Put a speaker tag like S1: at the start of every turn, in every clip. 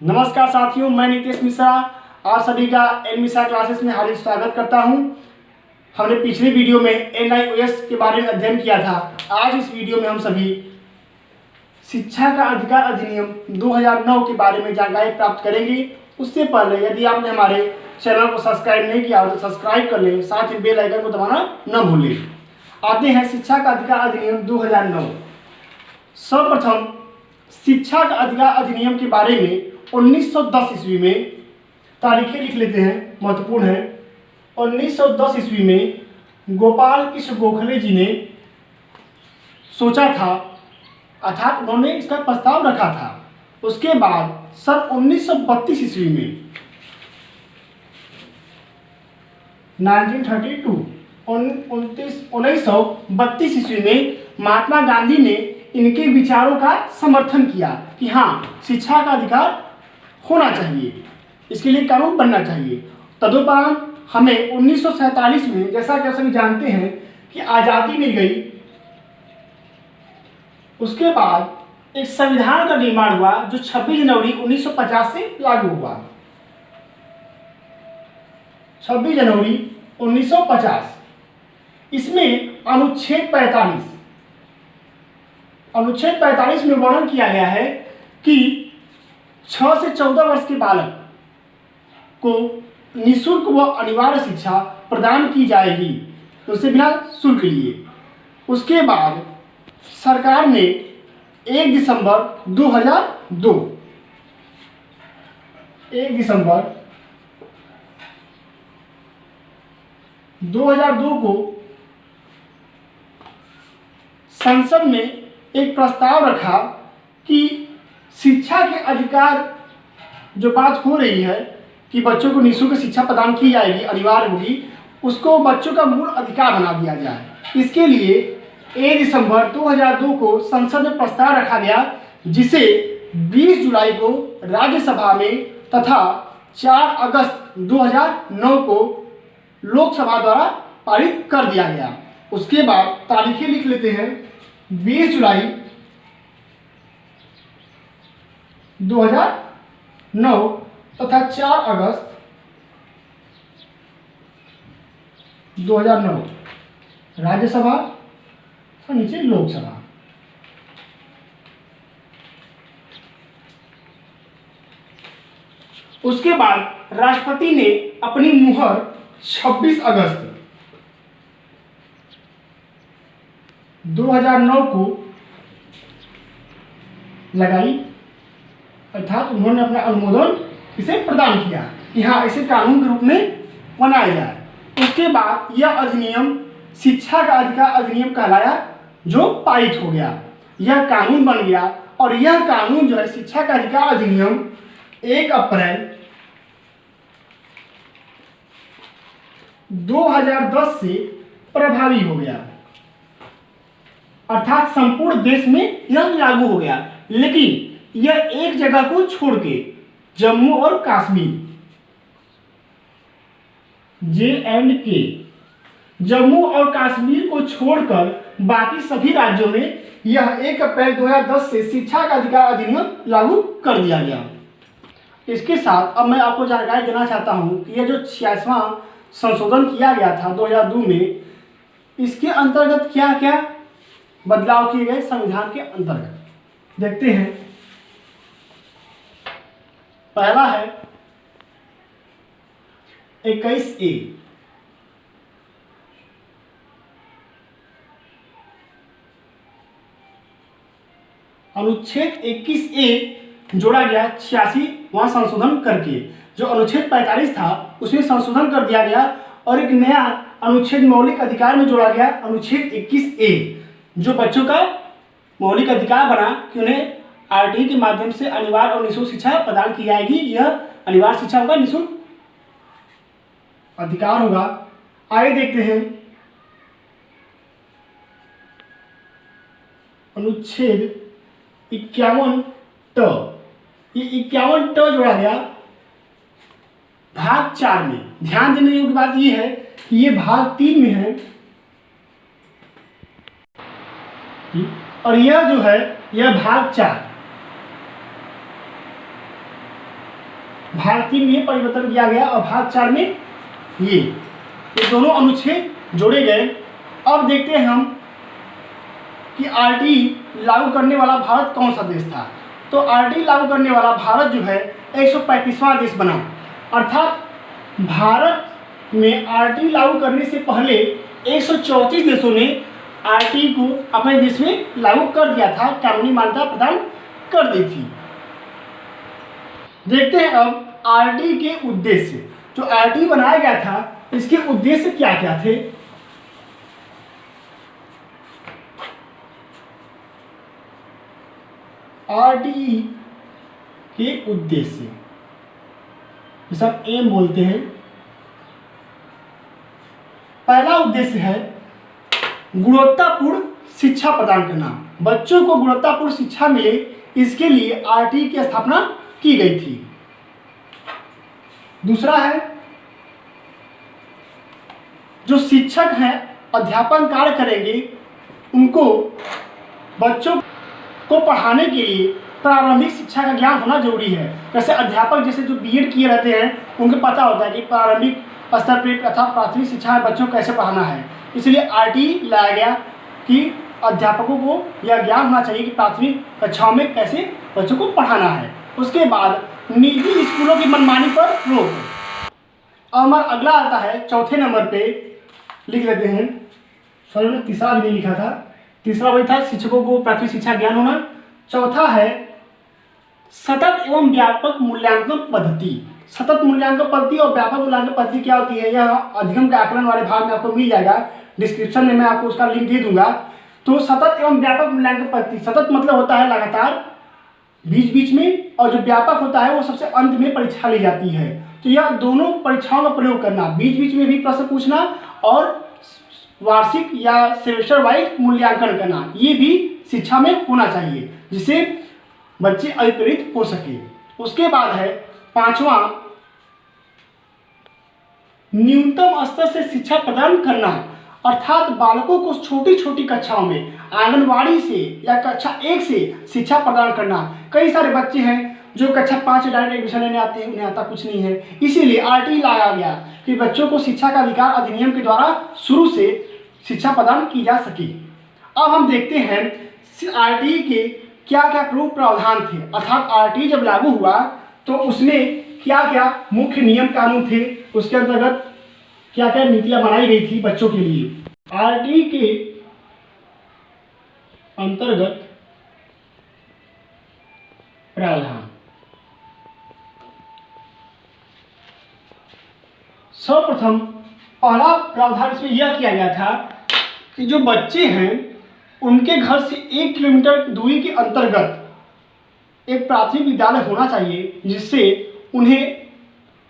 S1: नमस्कार साथियों, मैं नितेश मिश्रा आप सभी का एन मिश्रा क्लासेस में हार्दिक स्वागत करता हूं। हमने पिछले वीडियो में एनआईओएस के बारे में अध्ययन किया था। आज इस वीडियो में हम सभी शिक्षा का अधिकार अधिनियम 2009 के बारे में जानकारी प्राप्त करेंगे। उससे पहले यदि आपने हमारे चैनल को सब्सक्राइब नहीं किया हो तो सब्सक्राइब कर लें, साथ ही बेल आइकन को दबाना न भूलें। आते हैं शिक्षा का अधिकार अधिनियम 2009। सर्वप्रथम शिक्षा का अधिकार अधिनियम के बारे में 1910 ईस्वी में तारीखें लिख लेते हैं, महत्वपूर्ण है। 1910 ईस्वी में गोपाल कृष्ण गोखले जी ने सोचा था, अर्थात उन्होंने इसका प्रस्ताव रखा था। उसके बाद सन 1932 ईस्वी में 1932 ईस्वी में महात्मा गांधी ने इनके विचारों का समर्थन किया कि हाँ, शिक्षा का अधिकार होना चाहिए, इसके लिए कानून बनना चाहिए। तदुपरांत हमें 1947 में, जैसा कि आप सभी जानते हैं, कि आज़ादी मिल गई। उसके बाद एक संविधान का निर्माण हुआ जो 26 जनवरी 1950 से लागू हुआ। 26 जनवरी 1950। इसमें अनुच्छेद 45 में वर्णन किया गया है कि 6 से 14 वर्ष के बालक को निःशुल्क व अनिवार्य शिक्षा प्रदान की जाएगी, उससे बिना शुल्क लिए। उसके बाद सरकार ने 1 दिसंबर 2002 को संसद में एक प्रस्ताव रखा कि शिक्षा के अधिकार जो बात हो रही है कि बच्चों को निःशुल्क शिक्षा प्रदान की जाएगी, अनिवार्य होगी, उसको बच्चों का मूल अधिकार बना दिया जाए। इसके लिए 1 दिसंबर 2002 को संसद में प्रस्ताव रखा गया, जिसे 20 जुलाई को राज्यसभा में तथा 4 अगस्त 2009 को लोकसभा द्वारा पारित कर दिया गया। उसके बाद तारीखें लिख लेते हैं। 20 जुलाई 2009 तथा 4 अगस्त 2009 राज्यसभा और नीचे लोकसभा। उसके बाद राष्ट्रपति ने अपनी मुहर 26 अगस्त 2009 को लगाई, अर्थात उन्होंने अपना अनुमोदन इसे प्रदान किया कि हाँ, इसे कानून के रूप में बनाया जाए। उसके बाद यह अधिनियम शिक्षा का अधिकार अधिनियम कहलाया, जो पारित हो गया। यह कानून बन गया और यह कानून जो है शिक्षा का अधिकार अधिनियम 1 अप्रैल 2010 से प्रभावी हो गया, अर्थात संपूर्ण देश में यह लागू हो गया। लेकिन यह एक जगह को छोड़ के, जम्मू और कश्मीर, J&K, जम्मू और कश्मीर को छोड़कर बाकी सभी राज्यों में यह 1 अप्रैल 2010 से शिक्षा का अधिकार अधिनियम लागू कर दिया गया। इसके साथ अब मैं आपको जानकारी देना चाहता हूं कि यह जो 86वां संशोधन किया गया था 2002 में, इसके अंतर्गत क्या क्या बदलाव किए गए संविधान के अंतर्गत देखते हैं। पहला है 21A। अनुच्छेद 21A जोड़ा गया 86वां संशोधन करके। जो अनुच्छेद 45 था उसमें संशोधन कर दिया गया और एक नया अनुच्छेद मौलिक अधिकार में जोड़ा गया, अनुच्छेद 21A, जो बच्चों का मौलिक अधिकार बना कि उन्हें RTE के माध्यम से अनिवार्य और निःशुल्क शिक्षा प्रदान की जाएगी। यह अनिवार्य शिक्षा होगा, निःशुल्क अधिकार होगा। आगे देखते हैं अनुच्छेद 51T। ये 51T जोड़ा गया भाग 4 में। ध्यान देने योग्य बात यह है कि ये भाग 3 में है और यह जो है यह भाग 4। भाग 3 में ये परिवर्तन किया गया और भाग 4 में ये दोनों अनुच्छेद जोड़े गए। अब देखते हैं हम कि आरटी लागू करने वाला भारत कौन सा देश था। तो आरटी लागू करने वाला भारत जो है 135वां देश बना, अर्थात भारत में आरटी लागू करने से पहले 134 देशों ने आरटी को अपने देश में लागू कर दिया था, कानूनी मान्यता प्रदान कर दी थी। देखते हैं अब आरटी के उद्देश्य। जो आरटी बनाया गया था इसके उद्देश्य क्या क्या थे। आरटी के उद्देश्य जिसे हम एम बोलते हैं। पहला उद्देश्य है गुणवत्तापूर्ण शिक्षा प्रदान करना, बच्चों को गुणवत्तापूर्ण शिक्षा मिले, इसके लिए आरटी की स्थापना की गई थी। दूसरा है जो शिक्षक हैं अध्यापन कार्य करेंगे, उनको बच्चों को पढ़ाने के लिए प्रारंभिक शिक्षा का ज्ञान होना जरूरी है। जैसे अध्यापक जैसे जो बीएड किए रहते हैं उनको पता होता है कि प्रारंभिक स्तर पर तथा प्राथमिक शिक्षा में बच्चों को कैसे पढ़ाना है। इसलिए आरटी लाया गया कि अध्यापकों को यह ज्ञान होना चाहिए कि प्राथमिक कक्षाओं में कैसे बच्चों को पढ़ाना है। उसके बाद निजी स्कूलों की मनमानी पर रोक। और हमारा अगला आता है चौथे नंबर पे, लिख लेते हैं, सॉरी मैंने तीसरा भी नहीं लिखा था, तीसरा वही था शिक्षकों को प्राथमिक शिक्षा ज्ञान होना। चौथा है सतत एवं व्यापक मूल्यांकन पद्धति। सतत मूल्यांकन पद्धति और व्यापक मूल्यांकन पद्धति क्या होती है, यह अधिगम के आकलन वाले भाग में आपको मिल जाएगा, डिस्क्रिप्शन में मैं आपको उसका लिंक दे दूंगा। तो सतत एवं व्यापक मूल्यांकन पद्धति, सतत मतलब होता है लगातार बीच बीच में, और जो व्यापक होता है वो सबसे अंत में परीक्षा ली जाती है। तो यह दोनों परीक्षाओं का प्रयोग करना, बीच बीच में भी प्रश्न पूछना और वार्षिक या सेमेस्टर वाइज मूल्यांकन करना, ये भी शिक्षा में होना चाहिए जिससे बच्चे अभिप्रेरित हो सके। उसके बाद है पांचवा न्यूनतम स्तर से शिक्षा प्रदान करना, अर्थात बालकों को छोटी छोटी कक्षाओं में आंगनवाड़ी से या कक्षा 1 से शिक्षा प्रदान करना। कई सारे बच्चे हैं जो कक्षा 5 से डायरेक्ट एडमिशन लेने आते हैं, उन्हें आता कुछ नहीं है, इसीलिए आरटी लाया गया कि बच्चों को शिक्षा का अधिकार अधिनियम के द्वारा शुरू से शिक्षा प्रदान की जा सके। अब हम देखते हैं आरटी के क्या क्या प्रमुख प्रावधान थे, अर्थात आरटी जब लागू हुआ तो उसमें क्या क्या मुख्य नियम कानून थे, उसके अंतर्गत क्या क्या नीतियां बनाई गई थी बच्चों के लिए। आरटी के अंतर्गत प्रावधान, सर्वप्रथम पहला प्रावधान इसमें यह किया गया था कि जो बच्चे हैं उनके घर से 1 किलोमीटर दूरी के अंतर्गत एक प्राथमिक विद्यालय होना चाहिए जिससे उन्हें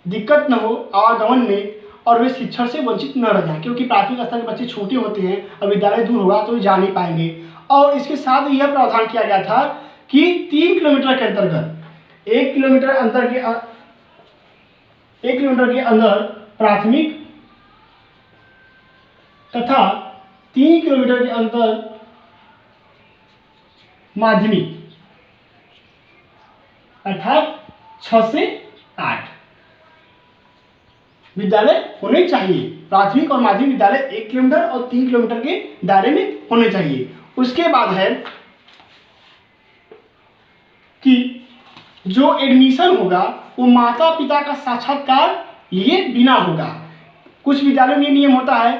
S1: दिक्कत न हो आवागमन में और वे शिक्षा से वंचित न रह जाएं, क्योंकि प्राथमिक स्तर के बच्चे छोटे होते हैं और विद्यालय दूर होगा तो वे जा नहीं पाएंगे। और इसके साथ यह प्रावधान किया गया था कि 3 किलोमीटर के अंतर्गत 1 किलोमीटर के अंदर प्राथमिक तथा 3 किलोमीटर के अंतर माध्यमिक, अर्थात 6 से 8 विद्यालय होने चाहिए। प्राथमिक और माध्यमिक विद्यालय 1 किलोमीटर और 3 किलोमीटर के दायरे में होने चाहिए। उसके बाद है कि जो एडमिशन होगा वो माता पिता का साक्षात्कार लिए बिना होगा। कुछ विद्यालयों में नियम होता है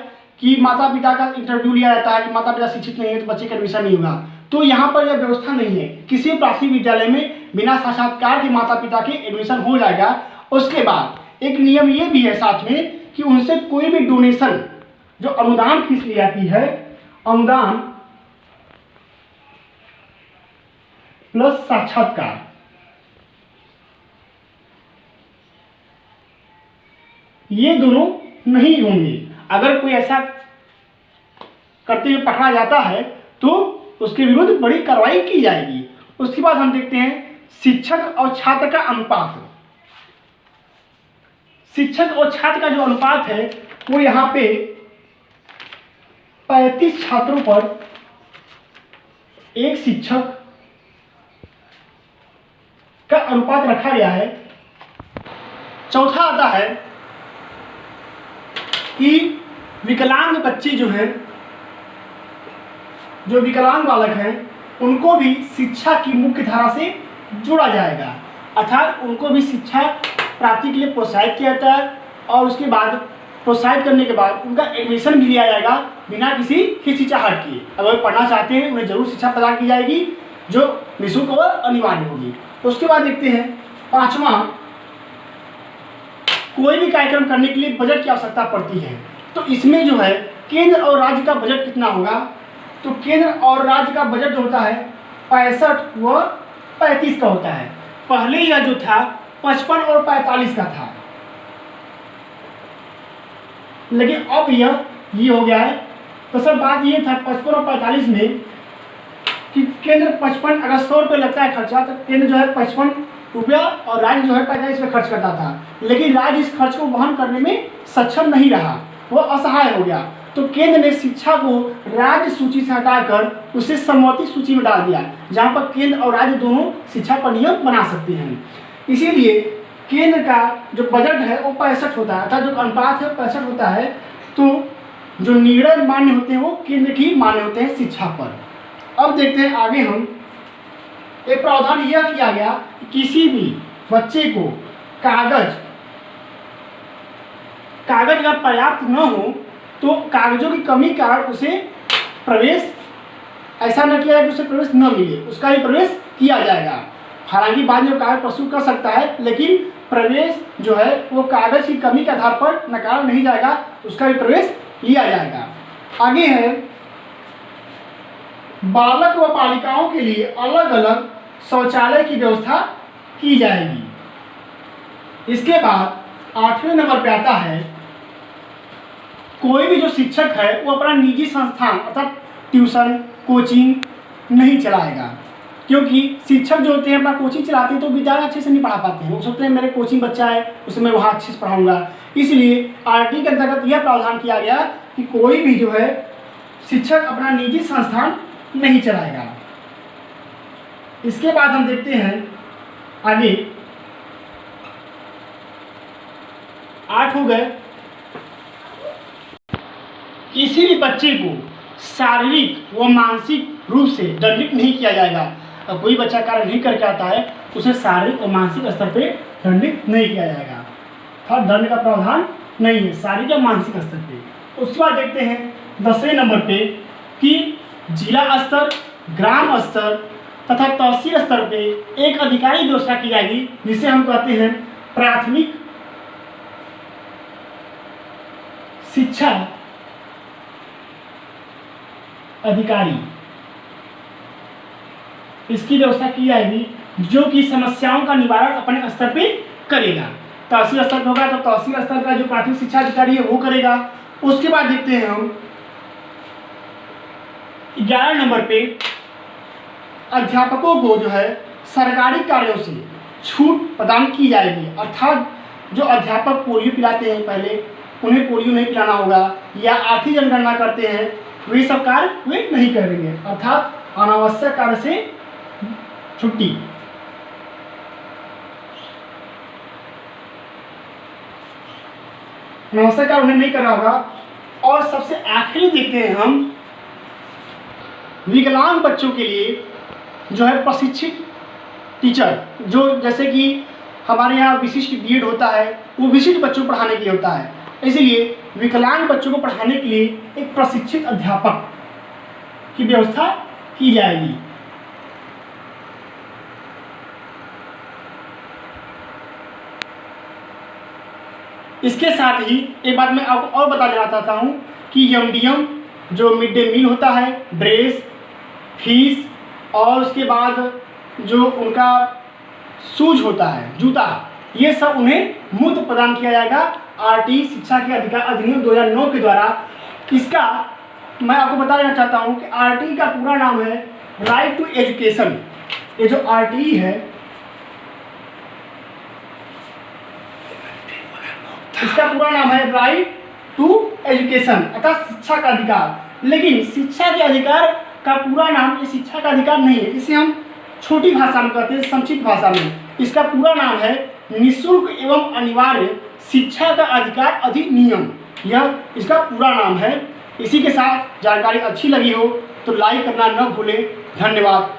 S1: कि माता पिता का इंटरव्यू लिया जाता है कि माता पिता शिक्षित नहीं है तो बच्चे का एडमिशन नहीं होगा, तो यहाँ पर यह व्यवस्था नहीं है। किसी प्राथमिक विद्यालय में बिना साक्षात्कार के माता पिता के एडमिशन हो जाएगा। उसके बाद एक नियम ये भी है साथ में कि उनसे कोई भी डोनेशन, जो अनुदान फीस ली जाती है, अनुदान प्लस साक्षात्कार, ये दोनों नहीं होंगे। अगर कोई ऐसा करते हुए पकड़ा जाता है तो उसके विरुद्ध बड़ी कार्रवाई की जाएगी। उसके बाद हम देखते हैं शिक्षक और छात्र का अनुपात। शिक्षक और छात्र का जो अनुपात है वो यहाँ पे 35 छात्रों पर 1 शिक्षक का अनुपात रखा गया है। चौथा आता है कि विकलांग बच्चे जो हैं, जो विकलांग बालक हैं, उनको भी शिक्षा की मुख्य धारा से जोड़ा जाएगा, अर्थात उनको भी शिक्षा प्राप्ति के लिए प्रोत्साहित किया जाता है और उसके बाद प्रोत्साहित करने के बाद उनका एडमिशन भी लिया जाएगा बिना किसी हिचकिचाहट के। अगर वे पढ़ना चाहते हैं उन्हें जरूर शिक्षा प्रदान की जाएगी जो निःशुल्क और अनिवार्य होगी। तो उसके बाद देखते हैं पांचवा, कोई भी कार्यक्रम करने के लिए बजट की आवश्यकता पड़ती है। तो इसमें जो है केंद्र और राज्य का बजट कितना होगा, तो केंद्र और राज्य का बजट जो होता है 65 व 35 का होता है। पहले यह जो था 55 और 45 का था, लेकिन अब ये हो गया है। तो सर बात ये था 55 और 45 में कि केंद्र 55, अगर 100 रुपये लगता है खर्चा तो केंद्र जो है 55 रुपया और राज्य जो है 45 रुपये खर्च करता था, लेकिन राज्य इस खर्च को वहन करने में सक्षम नहीं रहा, वो असहाय हो गया। तो केंद्र ने शिक्षा को राज्य सूची से हटाकर उसे समवर्ती सूची में डाल दिया, जहाँ पर केंद्र और राज्य दोनों शिक्षा पर नियम बना सकते हैं। इसीलिए केंद्र का जो बजट है वो 65 होता है, अर्थात जो अनुपात है 65 होता है। तो जो निर्णय मान्य होते हैं वो केंद्र की मान्य होते हैं शिक्षा पर। अब देखते हैं आगे हम, एक प्रावधान यह किया गया कि किसी भी बच्चे को कागज अगर पर्याप्त न हो तो कागजों की कमी कारण उसे प्रवेश ऐसा न किया जाए कि उसे प्रवेश न मिले, उसका भी प्रवेश किया जाएगा। हालांकि बाद में कागज प्रस्तुत कर सकता है, लेकिन प्रवेश जो है वो कागज की कमी के आधार पर नकारा नहीं जाएगा, उसका भी प्रवेश लिया जाएगा। आगे है, बालक व बालिकाओं के लिए अलग अलग शौचालय की व्यवस्था की जाएगी। इसके बाद 8वें नंबर पे आता है, कोई भी जो शिक्षक है वो अपना निजी संस्थान अर्थात ट्यूशन कोचिंग नहीं चलाएगा, क्योंकि शिक्षक जो होते हैं अपना कोचिंग चलाते हैं तो विद्यार्थी अच्छे से नहीं पढ़ा पाते हैं। वो सोचते हैं मेरे कोचिंग बच्चा है उसे मैं वहाँ अच्छे से पढ़ाऊँगा। इसलिए आरटी के अंतर्गत यह प्रावधान किया गया कि कोई भी जो है शिक्षक अपना निजी संस्थान नहीं चलाएगा। इसके बाद हम देखते हैं आगे 8 हो गए, किसी भी बच्चे को शारीरिक व मानसिक रूप से दंडित नहीं किया जाएगा। अब कोई बच्चा कार्य नहीं करके आता है उसे शारीरिक और मानसिक स्तर पे दंडित नहीं किया जाएगा, हर दंड का प्रावधान नहीं है शारीरिक या मानसिक स्तर पे। उसके बाद देखते हैं 10वें नंबर पे कि जिला स्तर, ग्राम स्तर तथा तहसील स्तर पे एक अधिकारी व्यवस्था की जाएगी जिसे हम कहते हैं प्राथमिक शिक्षा अधिकारी। इसकी व्यवस्था की जाएगी जो कि समस्याओं का निवारण अपने स्तर पे करेगा। तहसील स्तर पर होगा तो तहसील स्तर का जो प्राथमिक शिक्षा अधिकारी है वो करेगा। उसके बाद देखते हैं हम 11 नंबर पे अध्यापकों को जो है सरकारी कार्यों से छूट प्रदान की जाएगी, अर्थात जो अध्यापक पोलियो पिलाते हैं पहले उन्हें पोलियो नहीं पिलाना होगा, या आर्थिक जनगणना करते हैं वे सब कार्य वे नहीं करेंगे, अर्थात अनावश्यक कार्य से छुट्टी। अनावश्यक कार्य उन्हें नहीं करना होगा। और सबसे आखिरी देखते हैं हम विकलांग बच्चों के लिए जो है प्रशिक्षित टीचर, जो जैसे कि हमारे यहाँ विशिष्ट बीएड होता है वो विशिष्ट बच्चों को पढ़ाने के लिए होता है, इसलिए विकलांग बच्चों को पढ़ाने के लिए एक प्रशिक्षित अध्यापक की व्यवस्था की जाएगी। इसके साथ ही एक बात मैं आपको और बता देना चाहता हूँ कि एमडीएम जो मिड डे मील होता है, ड्रेस, फीस और उसके बाद जो उनका शूज होता है, जूता, ये सब उन्हें मुफ्त प्रदान किया जाएगा आरटी शिक्षा के अधिकार अधिनियम 2009 के द्वारा। इसका मैं आपको बता देना चाहता हूँ कि आरटी का पूरा नाम है राइट टू एजुकेशन। ये जो आरटी है इसका पूरा नाम है राइट टू एजुकेशन अर्थात शिक्षा का अधिकार। लेकिन शिक्षा के अधिकार का पूरा नाम ये शिक्षा का अधिकार नहीं है, इसे हम छोटी भाषा में कहते हैं, संक्षिप्त भाषा में। इसका पूरा नाम है निःशुल्क एवं अनिवार्य शिक्षा का अधिकार अधिनियम, यह इसका पूरा नाम है। इसी के साथ जानकारी अच्छी लगी हो तो लाइक करना न भूलें। धन्यवाद।